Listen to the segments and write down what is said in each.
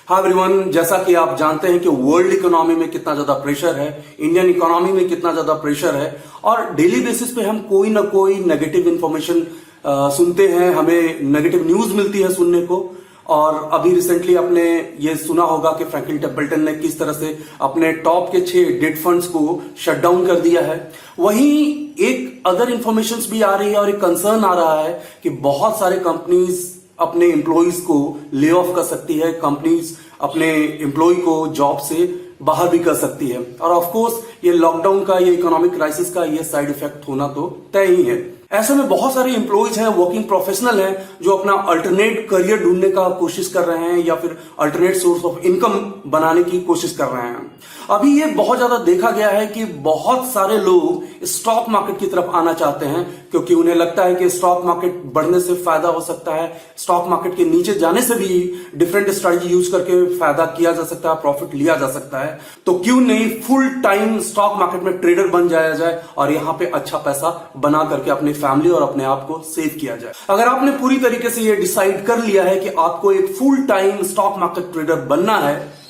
Hi everyone, जैसा कि आप जानते हैं कि वर्ल्ड इकोनॉमी में कितना ज्यादा प्रेशर है, इंडियन इकोनॉमी में कितना ज्यादा प्रेशर है और डेली बेसिस पे हम कोई ना कोई नेगेटिव इंफॉर्मेशन सुनते हैं, हमें नेगेटिव न्यूज मिलती है सुनने को। और अभी रिसेंटली आपने ये सुना होगा कि फ्रैंकलिन टेम्पल्टन ने किस तरह से अपने टॉप के 6 डेट फंड्स को शट डाउन कर दिया है। वहीं एक अदर इंफॉर्मेशन भी आ रही है और एक कंसर्न आ रहा है कि बहुत सारे कंपनीज अपने एम्प्लॉइज को ले ऑफ कर सकती है, कंपनीज अपने एम्प्लॉय को जॉब से बाहर भी कर सकती है। और ऑफ कोर्स ये लॉकडाउन का, ये इकोनॉमिक क्राइसिस का ये साइड इफेक्ट होना तो तय ही है। ऐसे में बहुत सारे एम्प्लॉइज हैं, वर्किंग प्रोफेशनल हैं, जो अपना अल्टरनेट करियर ढूंढने का कोशिश कर रहे हैं या फिर अल्टरनेट सोर्स ऑफ इनकम बनाने की कोशिश कर रहे हैं। अभी ये बहुत ज्यादा देखा गया है कि बहुत सारे लोग स्टॉक मार्केट की तरफ आना चाहते हैं, क्योंकि उन्हें लगता है कि स्टॉक मार्केट बढ़ने से फायदा हो सकता है, स्टॉक मार्केट के नीचे जाने से भी डिफरेंट स्ट्रेटजी यूज करके फायदा किया जा सकता है, प्रॉफिट लिया जा सकता है। तो क्यों नहीं फुल टाइम स्टॉक मार्केट में ट्रेडर बन जाया जाए और यहाँ पे अच्छा पैसा बना करके अपनी फैमिली और अपने आप को सेव किया जाए। अगर आपने पूरी तरीके से ये डिसाइड कर लिया है कि आपको एक full time stock market trader बनना है,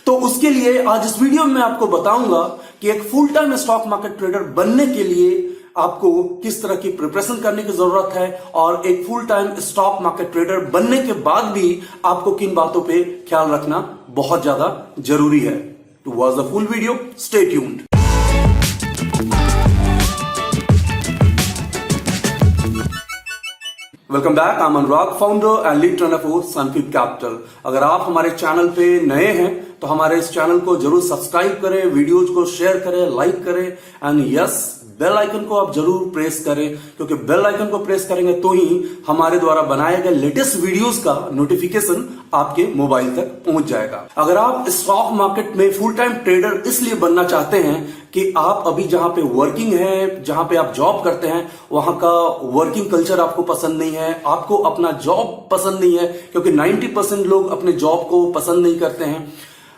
तो उसके लिए आज इस वीडियो में मैं आपको बताऊंगा कि एक full time stock market trader बनने के लिए आपको किस तरह की प्रिपरेशन करने की जरूरत है और एक full time stock market trader बनने के बाद भी आपको किन बातों पे ख्याल रखना बहुत ज्यादा जरूरी है। To watch the full video, stay tuned. Welcome back, I am Anurag, founder and lead trainer for Sunfeed capital. अगर आप हमारे चैनल पे नए हैं तो हमारे इस चैनल को जरूर सब्सक्राइब करें, वीडियोज को शेयर करें, लाइक करें एंड यस, बेल आइकन को आप जरूर प्रेस करें, क्योंकि बेल आइकन को प्रेस करेंगे तो ही हमारे द्वारा बनाए गए लेटेस्ट वीडियोस का नोटिफिकेशन आपके मोबाइल तक पहुंच जाएगा। अगर आप स्टॉक मार्केट में फुल टाइम ट्रेडर इसलिए बनना चाहते हैं कि आप अभी जहां पे वर्किंग है, जहां पे आप जॉब करते हैं, वहां का वर्किंग कल्चर आपको पसंद नहीं है, आपको अपना जॉब पसंद नहीं है, क्योंकि 90% लोग अपने जॉब को पसंद नहीं करते हैं,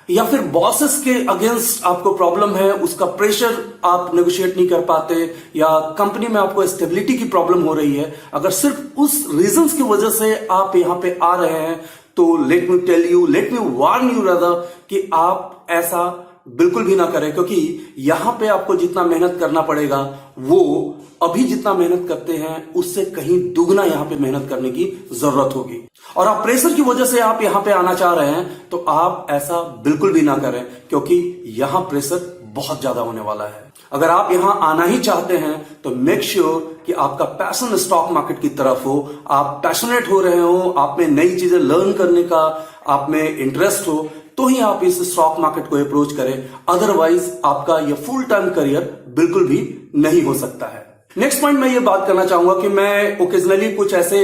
या फिर बॉसेस के अगेंस्ट आपको प्रॉब्लम है, उसका प्रेशर आप नेगोशिएट नहीं कर पाते, या कंपनी में आपको स्टेबिलिटी की प्रॉब्लम हो रही है। अगर सिर्फ उस रीजंस की वजह से आप यहां पे आ रहे हैं तो let me warn you rather कि आप ऐसा बिल्कुल भी ना करें, क्योंकि यहां पे आपको जितना मेहनत करना पड़ेगा वो अभी जितना मेहनत करते हैं उससे कहीं दुगना यहां पे मेहनत करने की जरूरत होगी। और आप प्रेशर की वजह से आप यहां पे आना चाह रहे हैं तो आप ऐसा बिल्कुल भी ना करें, क्योंकि यहां प्रेशर बहुत ज्यादा होने वाला है। अगर आप यहां आना ही चाहते हैं तो मेक श्योर कि आपका पैशन स्टॉक मार्केट की तरफ हो, आप पैशनेट हो रहे हो, आप में नई चीजें लर्न करने का आप में इंटरेस्ट हो, तो ही आप इस स्टॉक मार्केट को अप्रोच करें। अदरवाइज आपका ये फुल टाइम करियर बिल्कुल भी नहीं हो सकता है। नेक्स्ट पॉइंट मैं ये बात करना चाहूंगा कि मैं ओकेजनली कुछ ऐसे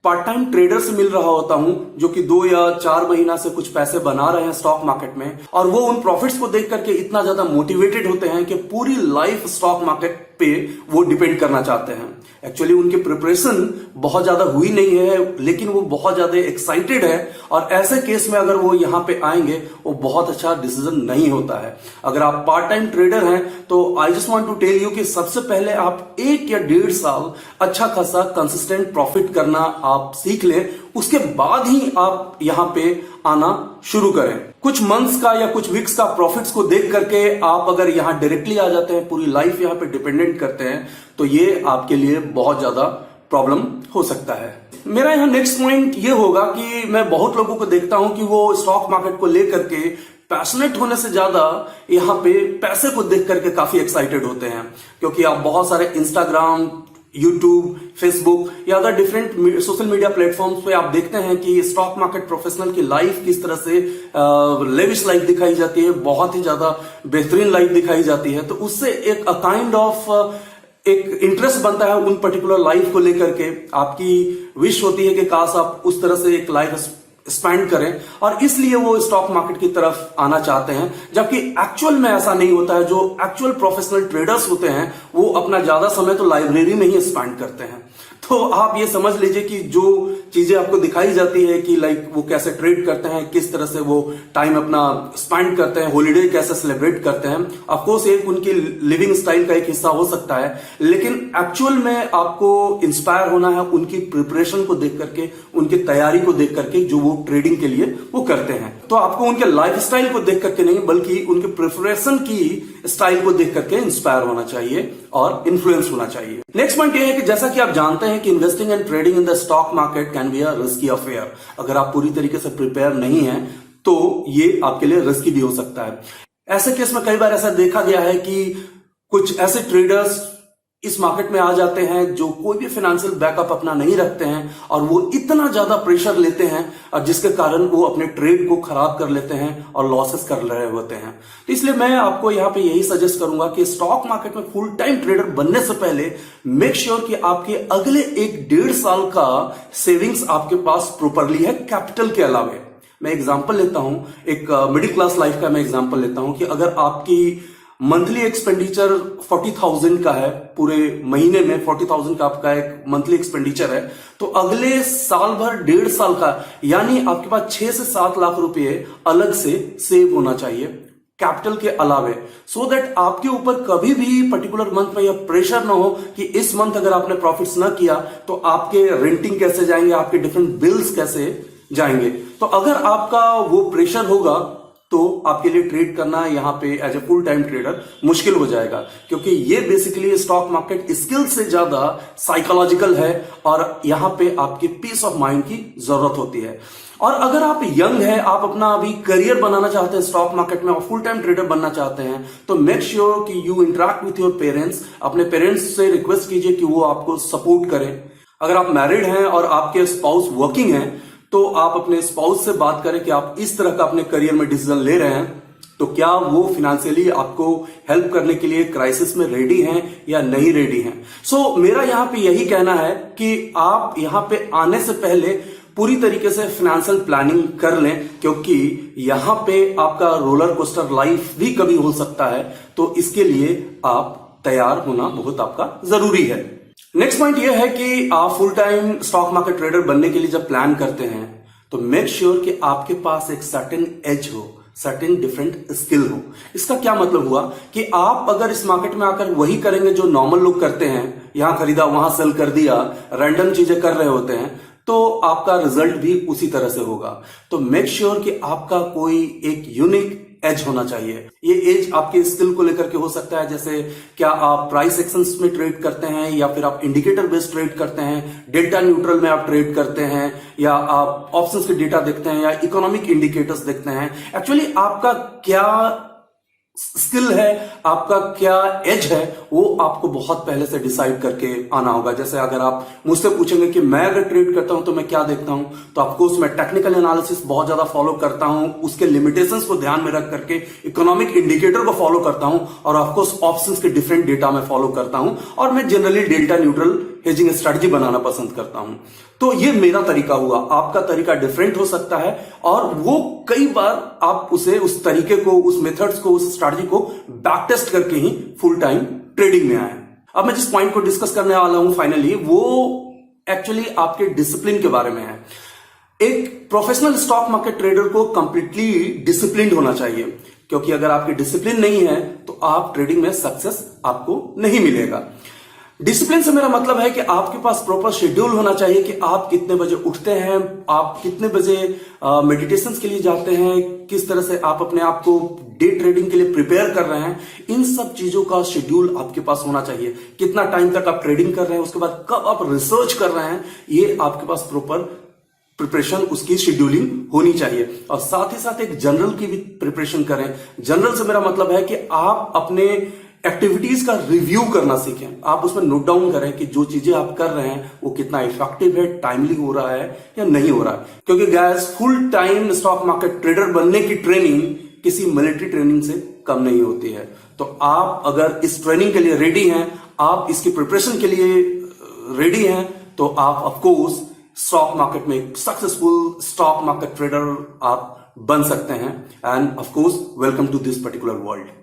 पार्ट टाइम ट्रेडर से मिल रहा होता हूं जो कि 2 या 4 महीना से कुछ पैसे बना रहे हैं स्टॉक मार्केट में, और वो उन प्रॉफिट्स को देख करके इतना ज्यादा मोटिवेटेड होते हैं कि पूरी लाइफ स्टॉक मार्केट पे वो डिपेंड करना चाहते हैं। एक्चुअली उनकी प्रिपरेशन बहुत ज्यादा हुई नहीं है, लेकिन वो बहुत ज्यादा एक्साइटेड है, और ऐसे केस में अगर वो यहां पे आएंगे वो बहुत अच्छा डिसीजन नहीं होता है। अगर आप पार्ट टाइम ट्रेडर हैं तो I just want to tell you कि सबसे पहले आप 1 या 1.5 साल अच्छा खासा कंसिस्टेंट प्रॉफिट करना आप सीख लें, उसके बाद ही आप यहां पे आना शुरू करें। कुछ मंथ्स का या कुछ वीक्स का प्रॉफिट्स को देख करके आप अगर यहां डायरेक्टली आ जाते हैं, पूरी लाइफ यहां पे डिपेंडेंट करते हैं, तो ये आपके लिए बहुत ज्यादा प्रॉब्लम हो सकता है। मेरा यहां नेक्स्ट पॉइंट ये होगा कि मैं बहुत लोगों को देखता हूं कि वो स्टॉक मार्केट को लेकर के पैशनेट होने से ज्यादा यहां पे पैसे को देख करके काफी एक्साइटेड होते हैं, क्योंकि आप बहुत सारे इंस्टाग्राम, यूट्यूब, फेसबुक या other different social media platforms पे आप देखते हैं कि स्टॉक मार्केट प्रोफेशनल की लाइफ किस तरह से लेविश लाइफ दिखाई जाती है, बहुत ही ज्यादा बेहतरीन लाइफ दिखाई जाती है। तो उससे एक काइंड ऑफ एक इंटरेस्ट बनता है उन पर्टिकुलर लाइफ को लेकर के। आपकी विश होती है कि काश आप उस तरह से एक लाइफ स्पेंड करें, और इसलिए वो स्टॉक मार्केट की तरफ आना चाहते हैं, जबकि एक्चुअल में ऐसा नहीं होता है। जो एक्चुअल प्रोफेशनल ट्रेडर्स होते हैं वो अपना ज्यादा समय तो लाइब्रेरी में ही स्पेंड करते हैं। तो आप ये समझ लीजिए कि जो चीजें आपको दिखाई जाती है कि लाइक वो कैसे ट्रेड करते हैं, किस तरह से वो टाइम अपना स्पेंड करते हैं, हॉलीडे कैसे सेलिब्रेट करते हैं। ऑफ कोर्स एक उनकी लिविंग स्टाइल का एक हिस्सा हो सकता है, लेकिन एक्चुअल में आपको इंस्पायर होना है उनकी प्रिपरेशन को देख करके, उनकी तैयारी को देख करके जो वो ट्रेडिंग के लिए वो करते हैं। तो आपको उनके लाइफ स्टाइल को देख करके नहीं, बल्कि उनके प्रिपरेशन की स्टाइल को देख करके इंस्पायर होना चाहिए और इन्फ्लुएंस होना चाहिए। नेक्स्ट पॉइंट ये है कि जैसा कि आप जानते हैं कि investing and trading in the stock market can be a risky affair. अगर आप पूरी तरीके से प्रिपेयर नहीं है तो ये आपके लिए रिस्की भी हो सकता है। ऐसे केस में कई बार ऐसा देखा गया है कि कुछ ऐसे ट्रेडर्स इस मार्केट में आ जाते हैं जो कोई भी फाइनेंशियल बैकअप अपना नहीं रखते हैं और वो इतना ज्यादा प्रेशर लेते हैं और जिसके कारण वो अपने ट्रेड को खराब कर लेते हैं और लॉसेस कर रहे होते हैं। तो इसलिए मैं आपको यहाँ पे यही सजेस्ट करूंगा कि स्टॉक मार्केट में फुल टाइम ट्रेडर बनने से पहले मेक श्योर कि आपके अगले 1-1.5 साल का सेविंग्स आपके पास प्रॉपरली है कैपिटल के अलावे। मैं एग्जाम्पल लेता हूं, एक मिडिल क्लास लाइफ का मैं एग्जाम्पल लेता हूं कि अगर आपकी मंथली एक्सपेंडिचर 40,000 का है, पूरे महीने में 40,000 का आपका एक मंथली एक्सपेंडिचर है, तो अगले साल भर 1.5 साल का यानी आपके पास 6 से 7 लाख रुपए अलग से सेव होना चाहिए कैपिटल के अलावे, सो दैट आपके ऊपर कभी भी पर्टिकुलर मंथ में यह प्रेशर ना हो कि इस मंथ अगर आपने प्रॉफिट्स ना किया तो आपके रेंटिंग कैसे जाएंगे, आपके डिफरेंट बिल्स कैसे जाएंगे। तो अगर आपका वो प्रेशर होगा तो आपके लिए ट्रेड करना यहाँ पे as a full time trader मुश्किल हो जाएगा, क्योंकि ये बेसिकली स्टॉक मार्केट स्किल से ज्यादा साइकोलॉजिकल है और यहाँ पे आपकी पीस ऑफ माइंड की जरूरत होती है। और अगर आप यंग है, आप अपना अभी करियर बनाना चाहते हैं स्टॉक मार्केट में और फुल टाइम ट्रेडर बनना चाहते हैं, तो मेक श्योर कि you interact with your parents. अपने पेरेंट्स से रिक्वेस्ट कीजिए कि वो आपको सपोर्ट करें। अगर आप मैरिड हैं और आपके स्पाउस वर्किंग हैं तो आप अपने स्पाउस से बात करें कि आप इस तरह का अपने करियर में डिसीजन ले रहे हैं, तो क्या वो फिनेंशियली आपको हेल्प करने के लिए क्राइसिस में रेडी हैं या नहीं रेडी हैं। सो मेरा यहाँ पे यही कहना है कि आप यहाँ पे आने से पहले पूरी तरीके से फाइनेंशियल प्लानिंग कर लें, क्योंकि यहाँ पे आपका रोलर कोस्टर लाइफ भी कभी हो सकता है, तो इसके लिए आप तैयार होना बहुत आपका जरूरी है। नेक्स्ट पॉइंट यह है कि आप full time stock market trader बनने के लिए जब प्लान करते हैं तो मेक श्योर कि आपके पास एक सर्टेन एज हो, सर्टेन डिफरेंट स्किल हो। इसका क्या मतलब हुआ कि आप अगर इस मार्केट में आकर वही करेंगे जो नॉर्मल लोग करते हैं, यहां खरीदा वहां सेल कर दिया, रैंडम चीजें कर रहे होते हैं, तो आपका रिजल्ट भी उसी तरह से होगा। तो मेक श्योर कि आपका कोई एक यूनिक एज होना चाहिए। ये एज आपके स्किल को लेकर के हो सकता है, जैसे क्या आप प्राइस एक्शंस में ट्रेड करते हैं या फिर आप इंडिकेटर बेस्ड ट्रेड करते हैं, डेल्टा न्यूट्रल में आप ट्रेड करते हैं, या आप ऑप्शंस के डेटा देखते हैं या इकोनॉमिक इंडिकेटर्स देखते हैं। एक्चुअली आपका क्या स्किल है, आपका क्या एज है, वो आपको बहुत पहले से डिसाइड करके आना होगा। जैसे अगर आप मुझसे पूछेंगे कि मैं अगर ट्रेड करता हूं तो मैं क्या देखता हूं, तो ऑफकोर्स मैं टेक्निकल एनालिसिस बहुत ज्यादा फॉलो करता हूं, उसके लिमिटेशंस को ध्यान में रख करके इकोनॉमिक इंडिकेटर को फॉलो करता हूं, और ऑफकोर्स ऑप्शंस के डिफरेंट डेटा में फॉलो करता हूं, और मैं generally delta neutral hedging strategy बनाना पसंद करता हूं। तो ये मेरा तरीका हुआ, आपका तरीका डिफरेंट हो सकता है, और वो कई बार आप उसे उस तरीके को, उस मेथड्स को, उस स्ट्रेटजी को बैक टेस्ट करके ही फुल टाइम ट्रेडिंग में आए। अब मैं जिस पॉइंट को डिस्कस करने वाला हूं फाइनली, वो एक्चुअली आपके डिसिप्लिन के बारे में है। एक प्रोफेशनल स्टॉक मार्केट ट्रेडर को कंप्लीटली डिसिप्लिन होना चाहिए, क्योंकि अगर आपकी डिसिप्लिन नहीं है तो आप ट्रेडिंग में सक्सेस आपको नहीं मिलेगा। डिसिप्लिन से मेरा मतलब है कि आपके पास प्रॉपर शेड्यूल होना चाहिए कि आप कितने बजे उठते हैं, आप कितने बजे मेडिटेशन के लिए जाते हैं, किस तरह से आप अपने आप को डे ट्रेडिंग के लिए प्रिपेयर कर रहे हैं। इन सब चीजों का शेड्यूल आपके पास होना चाहिए। कितना टाइम तक आप ट्रेडिंग कर रहे हैं, उसके बाद कब आप रिसर्च कर रहे हैं, ये आपके पास प्रॉपर प्रिपरेशन, उसकी शेड्यूलिंग होनी चाहिए। और साथ ही साथ एक जनरल की भी प्रिपरेशन करें। जनरल से मेरा मतलब है कि आप अपने एक्टिविटीज का रिव्यू करना सीखें। आप उसमें नोट डाउन करें कि जो चीजें आप कर रहे हैं वो कितना इफेक्टिव है, टाइमली हो रहा है या नहीं हो रहा है। क्योंकि guys, full time stock market trader बनने की ट्रेनिंग किसी मिलिट्री ट्रेनिंग से कम नहीं होती है। तो आप अगर इस ट्रेनिंग के लिए रेडी हैं, आप इसकी प्रिपरेशन के लिए रेडी हैं, तो आप ऑफकोर्स स्टॉक मार्केट में एक सक्सेसफुल स्टॉक मार्केट ट्रेडर आप बन सकते हैं। And of course welcome to this particular world.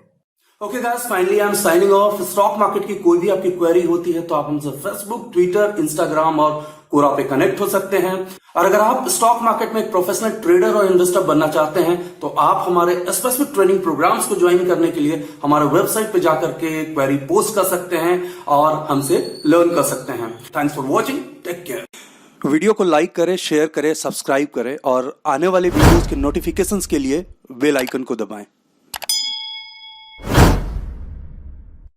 Okay guys, finally I am signing off. Stock market की कोई भी आपकी क्वेरी होती है तो आप हमसे फेसबुक, ट्विटर, इंस्टाग्राम और कोरा पे कनेक्ट हो सकते हैं। और अगर आप स्टॉक मार्केट में एक प्रोफेशनल ट्रेडर और इन्वेस्टर बनना चाहते हैं तो आप हमारे स्पेसिफिक ट्रेनिंग प्रोग्राम्स को ज्वाइन करने के लिए हमारे वेबसाइट पे जाकर के क्वेरी पोस्ट कर सकते हैं और हमसे लर्न कर सकते हैं। Thanks for watching, take care. Video को लाइक करें, शेयर करें, सब्सक्राइब करें और आने वाले वीडियोस के नोटिफिकेशंस के लिए बेल आइकन को दबाएं।